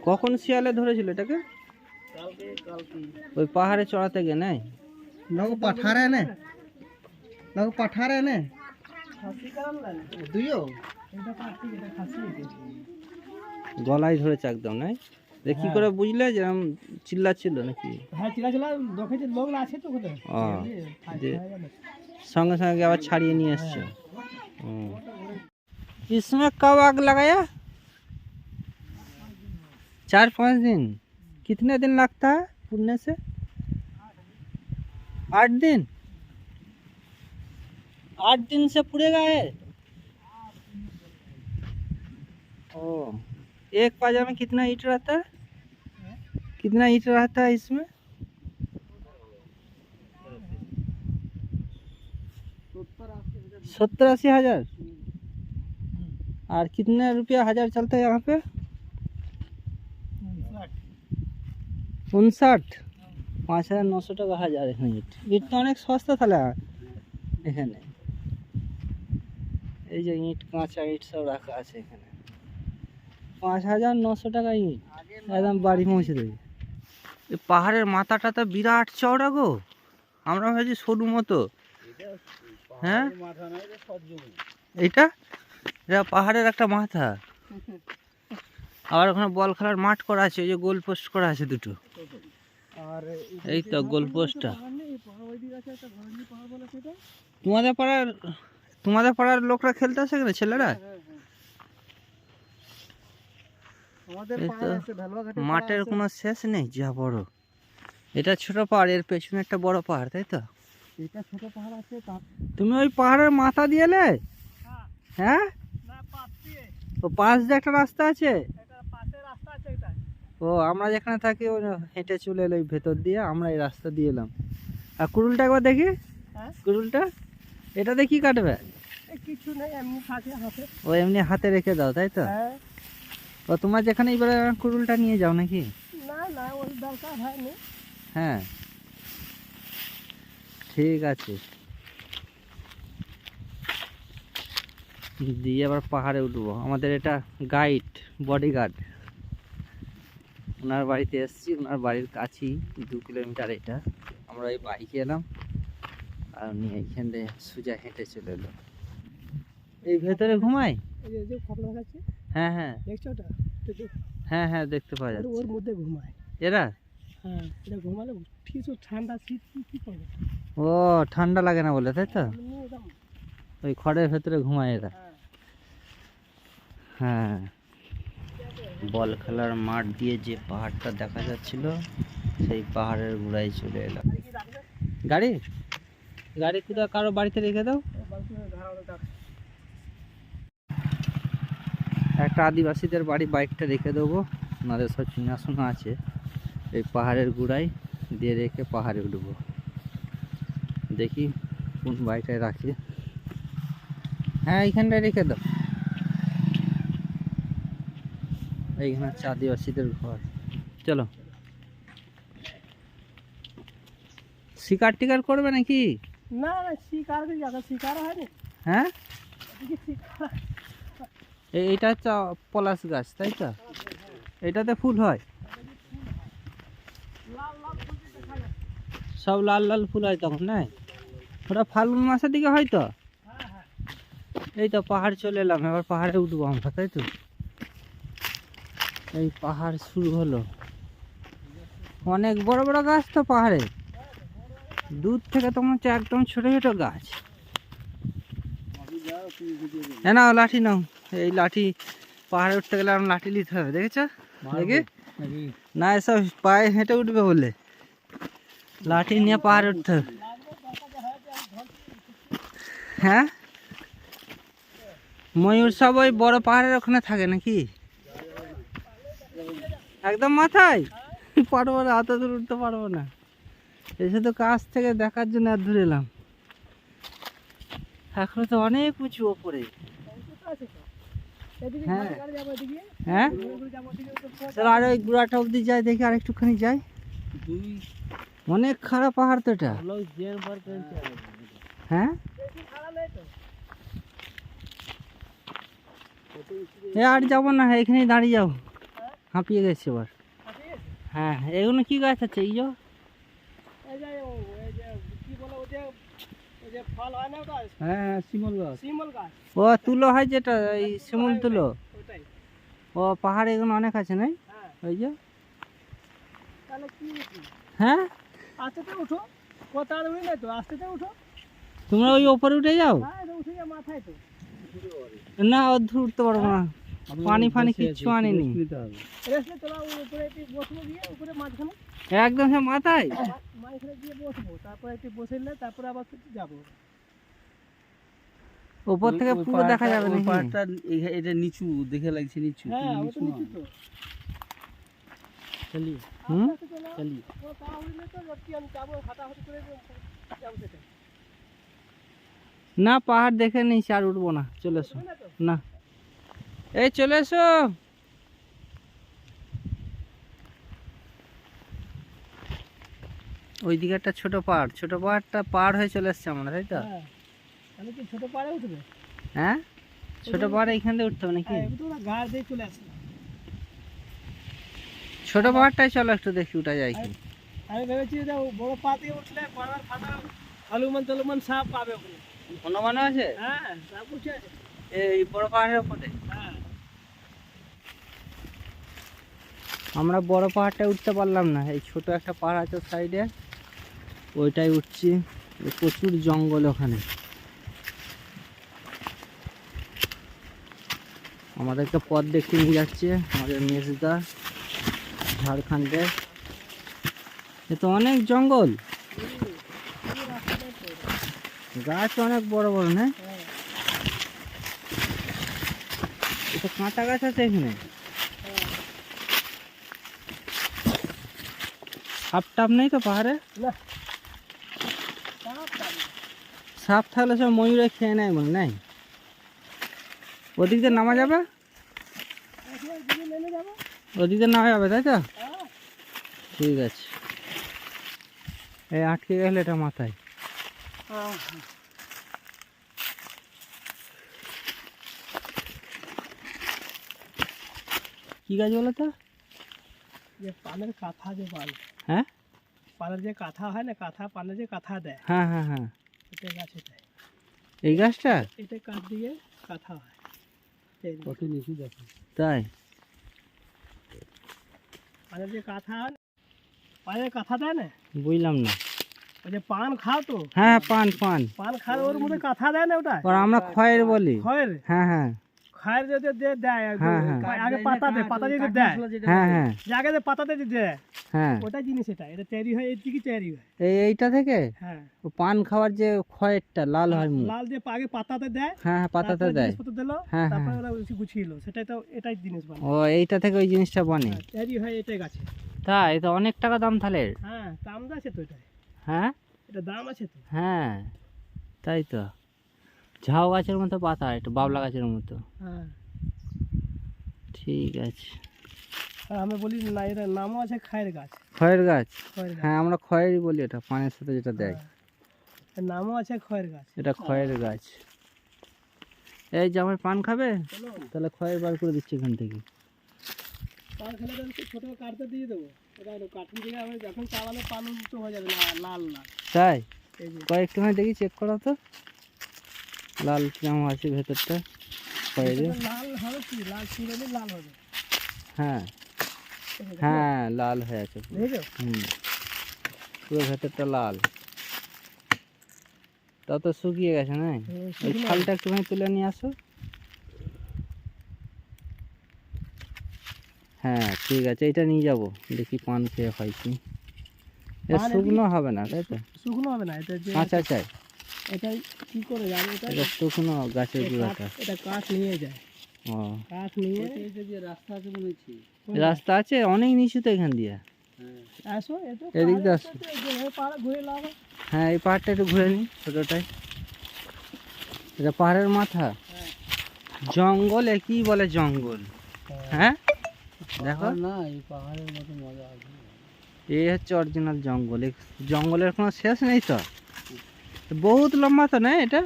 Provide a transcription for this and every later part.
কখন শিয়ালে ধরেছিল এটাকে? ওই পাহাড়ে চড়াতে গিয়ে নাই लोग पठा रहे ने लोग पठा रहे ने दुइयो গলায় ধরেছে একদম নাই। কি করে বুঝলে যে চিল্লাচ্ছিল নাকি? হ্যাঁ চিল্লাছিল, দেখেছে লোক আছে তো কোথায় সঙ্গে সঙ্গে আবার ছাড়িয়ে নিয়ে এসছে। इसमें कब आग लगाया? 4-5 दिन। कितने दिन लगता है पुड़ने से? 8 दिन। 8 दिन से पुड़ेगा है। ओ, एक पाजा में कितना ईंट रहता है? कितना ईंट रहता है इसमें? 70-80 हजार। और कितने रुपया हजार चलता है यहाँ पे? 59। 5900 টাকা হাজার এখানে ইট। ইট তো অনেক সস্তা তাহলে এখানে। এই যে ইট, কাঁচা ইট সব রাখা আছে এখানে। 5900 টাকা ইট, একদম বাড়ি পৌঁছে দেবে। এই পাহাড়ের মাথাটা তো বিরাট চওড়া গো, আমরা ভাবছি সরু মতো। হ্যাঁ এইটা এটা পাহাড়ের একটা মাথা। আবার ওখানে বল খেলার মাঠ করা আছে, ওই যে গোল পোস্ট করা আছে দুটো। এই তো গোল পোস্টটা। তোমাদের পাড়ার লোকরা খেলতে আসে এখানে, ছেলেরা? মাঠের কোনো শেষ নেই, যা বড়। এটা ছোট পাহাড়, এর পেছনে একটা বড় পাহাড়, তাই তো? এটা ছোট পাহাড় আছে। তুমি ওই পাহাড়ের মাথা দিয়ে এলে? হ্যাঁ, ও পাশ দিয়ে একটা রাস্তা আছে। ও, আমরা যেখানে থাকি ও হেঁটে চলে এলো ভেতর দিয়ে, আমরা এই রাস্তা দিয়ে এলাম। আর কুড়ুলটা একবার দেখি। কুড়ুলটা এটাতে কি কাটবে? কিছু নেই, এমনি থাকে হাতে। ও এমনি হাতে রেখে দাও, তাই তো? ও তোমার যেখানে এবারে কুড়ুলটা নিয়ে যাও নাকি? না না, ওই দরকার হয়নি। হ্যাঁ ঠিক আছে। দিয়ে আবার পাহাড়ে উঠবো। আমাদের এটা গাইড, বডিগার্ড। ওনার বাড়িতে এসেছি, ওনার বাড়ির কাছেই 2 কিলোমিটার এটা। আমরা এই বাইকে এলাম আর উনি এইখান থেকে সোজা হেঁটে চলে এলো। এই ভেতরে ঘুমাই। হ্যাঁ হ্যাঁ হ্যাঁ হ্যাঁ, দেখতে পাওয়া যাচ্ছে। ওর মধ্যে ঘুমায় এরা। হ্যাঁ, এটা ঘুমালে কিছু ঠান্ডা শীত কি করবে। ও, ঠান্ডা লাগে না বলে, তাই তো? ওই খড়ের ভেতরে ঘুমায় এরা। হ্যাঁ, বল খেলার মাঠ দিয়ে যে পাহাড়টা দেখা যাচ্ছিল, সেই পাহাড়ের গোড়ায় চলে এলাম। গাড়ি গাড়ি কোথাও কারো বাড়িতে রেখে দাও। একটা আদিবাসীদের বাড়ি বাইকটা রেখে দেবো, ওনাদের সব চিনাশোনা আছে। এই পাহাড়ের গোড়ায় দিয়ে রেখে পাহাড়ে উঠবো। দেখি কোন বাইকটায় রাখি। হ্যাঁ, এইখানটায় রেখে দাও। এইখানে হচ্ছে আদিবাসীদের ঘর। চলো। শিকার টিকার করবে নাকি? না না, শিকার শিকার হয়নি। হ্যাঁ, এইটা হচ্ছে পলাশ গাছ, তাই তো? এটাতে ফুল হয়, সব লাল লাল ফুল হয় তখন, না? ওটা ফাল্গুন মাসের দিকে হয় তো। এই তো পাহাড় চলে এলাম, এবার পাহাড়ে উঠবো আমরা, তাই তো? এই পাহাড় শুরু হলো। অনেক বড় বড় গাছ তো পাহাড়ে, দূর থেকে তোমার হচ্ছে একদম ছোট ছোট গাছ। হ্যাঁ, নাও লাঠি নাও। এই লাঠি পাহাড়ে উঠতে গেলে আমার লাঠি নিতে হবে, দেখেছো? দেখি না, এসব পায়ে হেঁটে উঠবে বলে লাঠি নিয়ে পাহাড়ে উঠতে হবে। হ্যাঁ, ময়ূর সব ওই বড় পাহাড়ের ওখানে থাকে নাকি? একদম মাথায় পারবো না, এত দূর উঠতে পারবো না। এসে তো কাছ থেকে দেখার জন্য আর দূর এলাম। এখনো তো অনেক উঁচু ওপরে। হ্যাঁ হ্যাঁ, চলো আর ওই গুড়াটা অব্দি যাই, দেখি আর একটুখানি যাই। অনেক খারাপ পাহাড় তো এটা। হ্যাঁ, এ আর যাবো না, এখানেই দাঁড়িয়ে যাও, হাঁপিয়ে গেছে এবার। হ্যাঁ, এগুলো কি গাছ আছে? এই যো হ্যাঁ শিমল গাছ। ও তুলো হয় যেটা, এই শিমুল তুলো। ও পাহাড়ে এগুলো অনেক আছে নাই? ওই যে হ্যাঁ, তোমরা ওই ওপরে উঠে যাও না, অর্ধেক উঠতে পারবো না, পানি ফানি কিচ্ছু আনিনি। একদম সে মাথায় উপর থেকে পুরো দেখা যাবে ওই নাকি? পাহাড়টা এটা নিচু দেখে লাগছে, নিচু নিচু না। চলিয়ে হুম, চলিয়ে না পাহাড় দেখে নিয়েছি, আর উঠবো না, চলে এসো। না, এই চলে এসো। ওইদিকে একটা ছোট পাহাড়, ছোট পাহাড়টা পার হয়ে চলে এসছে আমরা, তাই তো? ছোট পাহাড়ে উঠবে। হ্যাঁ, ছোট পাহাড়ে এখান থেকে উঠতে হবে নাকি? ঘাড় দিয়ে চলে আসছে। ছোট পাহাড়টাই চলো একটু দেখি উঠা যায় কি। আমি ভেবেছি যে বড় পা দিয়ে উঠলে পাহাড় ফাটা হনুমান টলুমান সব পাবে ওখানে। হনুমান আছে? হ্যাঁ সব কিছু আছে। এই বড় পাহাড়ের উপরে হ্যাঁ আমরা বড় পাহাড়টা উঠতে পারলাম না, এই ছোট একটা পাহাড় আছে সাইডে, ওইটাই উঠছি। প্রচুর জঙ্গল ওখানে। আমাদেরকে পথ দেখিয়ে নিয়ে যাচ্ছে আমাদের মেজদা, ঝাড়খণ্ডের। এ তো অনেক জঙ্গল, গাছ অনেক বড় বড় না? এটা কাঁচা গাছ আছে এখানে। সাপ টাপ নেই তো পাহাড়ে? না সাপ থাকলে সব ময়ূরে খেয়ে নেয় মনে নাই? ওদিক দিয়ে নামা যাবে, ওদিক দিয়ে নামা যাবে তাই তো? ঠিক আছে, এই আটকে গেলে এটা মাথায়। কি গাছ বলো তো? যে পানের কাঁথা যে পান, হ্যাঁ পানের যে কাঁথা হয় না, কাঁথা পানের যে কাঁথা দেয়, হ্যাঁ হ্যাঁ হ্যাঁ, এটা গাছ এটাই। এই গাছটা এটা কাঠ দিয়ে কাঁথা হয়। কত নিচু দেখো। তাই? পানের যে কাঁথা হয় না, পানের কাঁথা দেয় না, বুঝলাম না। ওই যে পান খাও তো, হ্যাঁ পান পান, পান খাওয়ার ওর মধ্যে কাঁথা দেয় না ওটা, আর আমরা খয়ের বলি। খয়ের হ্যাঁ হ্যাঁ খয়ের যদি দেয় হ্যাঁ, হ্যাঁ। আগে পাতা দেয়, পাতা যদি দেয়, হ্যাঁ হ্যাঁ যে আগে যে পাতাতে যে দেয়, হ্যাঁ, ওটা জিনিস এটা, এটা তৈরি হয় এই দিকে তৈরি হয়। এইটা থেকে হ্যাঁ ও পান খাওয়ার যে খয়েরটা লাল হয় মুখ। লাল যে আগে পাতাতে দেয়, হ্যাঁ হ্যাঁ, পাতাতে তারপরে দেয়। জিনিসপত্র দিলো, হ্যাঁ, তারপরে হ্যাঁ। ওরা গুছিয়ে সেটাই তো, এটাই জিনিস বানায়। ও এইটা থেকে ওই জিনিসটা বনে। হ্যাঁ, তৈরি হয় এটাই গাছে। তাই তো, অনেক টাকা দাম তাহলে। হ্যাঁ দাম আছে তো এটাই, হ্যাঁ এটা দাম আছে তো। হ্যাঁ, তাই তো। ঝাউ গাছের মতো পাতা, একটু বাবলা গাছের মতো। হ্যাঁ ঠিক আছে। আর আমি বলি না, এর নামও আছে খায়ের গাছ। খয়ের গাছ? খয়ের গাছ, হ্যাঁ, আমরা খয়েরই বলি, এটা পানের সাথে যেটা দেয়। হ্যাঁ, এর নামও আছে খয়ের গাছ। এটা খয়ের গাছ। এই জামাই পান খাবে? তাহলে খয়ের বার করে দিচ্ছি এখান থেকে। পান খেলে তো একটু ছোটো কাটতে দিয়ে দেবো, এটা কাঠুন দিকে আমি যখন চালালে পান তো হয়ে যাবে না, লাল লাল। তাই? এই যে কয়েকটুখানি দেখি চেক করো তো, লাল কেমন আছে ভেতরটা খয়ের। এটা লাল হবে কি, লাল চিরলে লাল হবে। হ্যাঁ এই যে দেখো, হ্যাঁ, লাল হয়ে আছে পুরো। দেখেছো? হুম, পুরো ভেতরটা লাল। তা তো শুকিয়ে গেছে না? হুম, ওই শুকনো ছালটা একটুখানি তুলে নিয়ে আসো। হ্যাঁ ঠিক আছে, এটা নিয়ে যাব, দেখি পান খেয়ে হয় কি। এটা পান শুকনো হবে না তাই তো? শুকনো হবে না, এটা যে কাঁচা চাই? এটা কি করে যাবে, এটা এটা শুকনো গাছের গুঁড়াটা। এটা কাঠ নিয়ে যায়, ও, কাঠ নিয়ে যে রাস্তা আছে মনে হচ্ছে। রাস্তা আছে অনেক নিচু তো এখান দিয়ে। আসো এটা এদিক দিয়ে আসো। পাহাড় ঘুরে লাগাও। হ্যাঁ, এই পাহাড়টা একটু ঘুরে নিই, ছোটোটাই। এটা পাহাড়ের মাথা, জঙ্গল, কি বলে জঙ্গল। হ্যাঁ দেখো না, এই পাহাড়ের মতো মজা আছে। এই হচ্ছে অরিজিনাল জঙ্গল। এই জঙ্গলের কোনো শেষ নেই তো, বহুত লম্বা তো না এটা?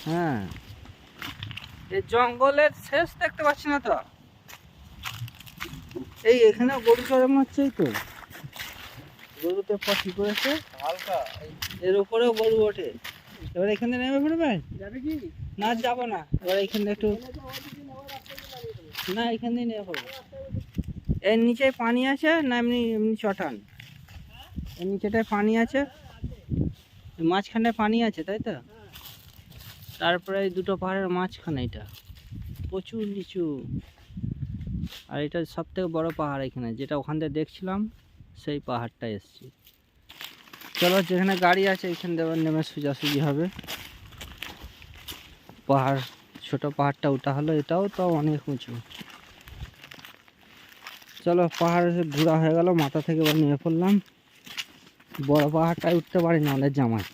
হ্যাঁ, এই জঙ্গলের শেষ দেখতে পাচ্ছি না তো। এই এখানে গরু চড়ানো হচ্ছে, এই তো গরুতে পটি করেছে হালকা, এর উপরেও গরু ওঠে। এবার এখানে নেমে পড়বে, যাবে কি? না যাবো না, এবার এখানে একটু, না এখান দিয়ে নেমে পড়বো। এর নিচে পানি আছে না এমনি এমনি চটান? এর নিচেটায় পানি আছে, মাঝখানে পানি আছে তাই তো? তারপরে এই দুটো পাহাড়ের মাঝখানে এটা প্রচুর নিচু, আর এটা সব থেকে বড় পাহাড় এখানে, যেটা ওখান থেকে দেখছিলাম সেই পাহাড়টা এসছি। চলো যেখানে গাড়ি আছে এখান থেকে নেমে সোজাসুজি হবে। পাহাড়, ছোট পাহাড়টা ওটা হলো, এটাও তো অনেক উঁচু। চলো পাহাড় ঘোরা হয়ে গেল, মাথা থেকে এবার নিয়ে পড়লাম। বড় পাহাড়টায় উঠতে পারি না, অনেক জামাই।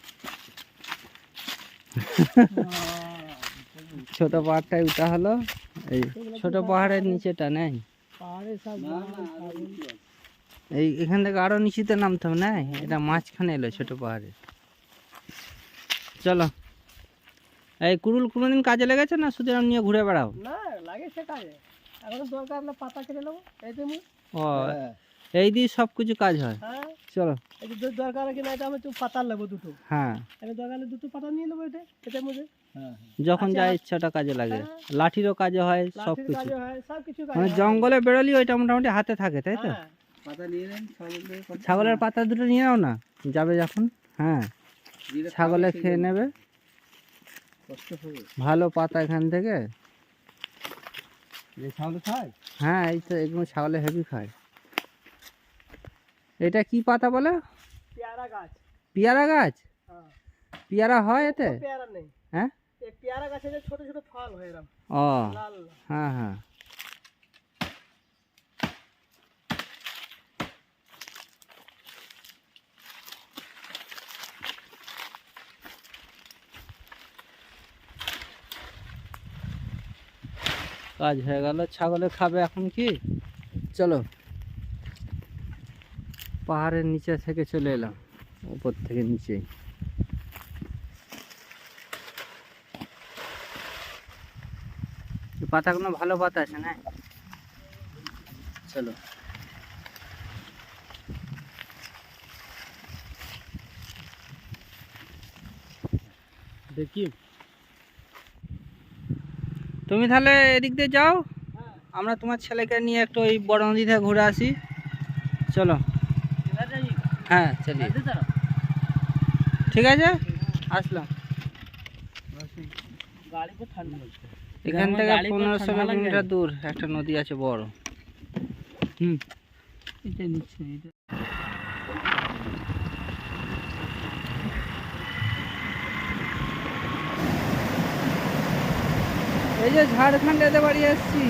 ছোট পাহাড়টাই উঠা হলো। এই ছোট পাহাড়ের নিচেটা নেই, পাহাড়ে সব এই এখান থেকে আরো নিচেতে নামতে হবে না, এটা মাঝখানে এলো ছোট পাহাড়ে। চলো, এই কুরুল কোনোদিন কাজে লেগেছে না শুধু এরম নিয়ে ঘুরে বেড়াও? না লাগে সে কাজে, এখন দরকার হলে পাতা কেটে নেবো এই তুমি। ও এই দিয়ে সব কিছু কাজ হয়। হ্যাঁ চলো, এই যে দরকার কি না, এটা আমি তো পাতা নেবো দুটো, হ্যাঁ এটা দরকার হলে দুটো পাতা নিয়ে নেবো, এটার মধ্যে যখন যা ইচ্ছাটা কাজে লাগে। লাঠিরও কাজে হয়, সব লাঠির কিছু। কাজে হয়, সব কিছু কাজে মানে হয়। জঙ্গলে বেরোলি ওইটা মোটামুটি হাতে থাকে তাই তো? হ্যাঁ, পাতা নিয়ে নেন, ছাগলের পাতা দুটো নিয়ে নাও না যাবে যখন। হ্যাঁ ছাগলে খেয়ে নেবে, কষ্ট হবে। ভালো পাতা এখান থেকে। ছাগল খায়? হ্যাঁ এই তো এগুলো ছাগলে হেভি খায়। এটা কি পাতা বলে? পেয়ারা গাছ। পেয়ারা গাছ? হ্যাঁ, পেয়ারা হয় এতে? পেয়ারা নেই, হ্যাঁ এই পেয়ারা গাছে যে ছোট ছোট ফল হয় এরকম ও লাল। হ্যাঁ হ্যাঁ। কাজ হয়ে গেল, ছাগলে খাবে এখন কি। চলো পাহাড়ের নিচে থেকে চলে এলাম, উপর থেকে নিচে। পাতাগুলো ভালো পাতা আছে না? চলো দেখি। তুমি তাহলে এদিক দিয়ে যাও, আমরা তোমার ছেলেকে নিয়ে একটু ওই বড় নদী থেকে ঘুরে আসি। চলো হ্যাঁ চলি, ঠিক আছে আসলাম। এখান থেকে 1500 কিলোমিটার দূর একটা নদী আছে বড়। এই যে ঝাড়খণ্ডেতে বাড়ি আসছি।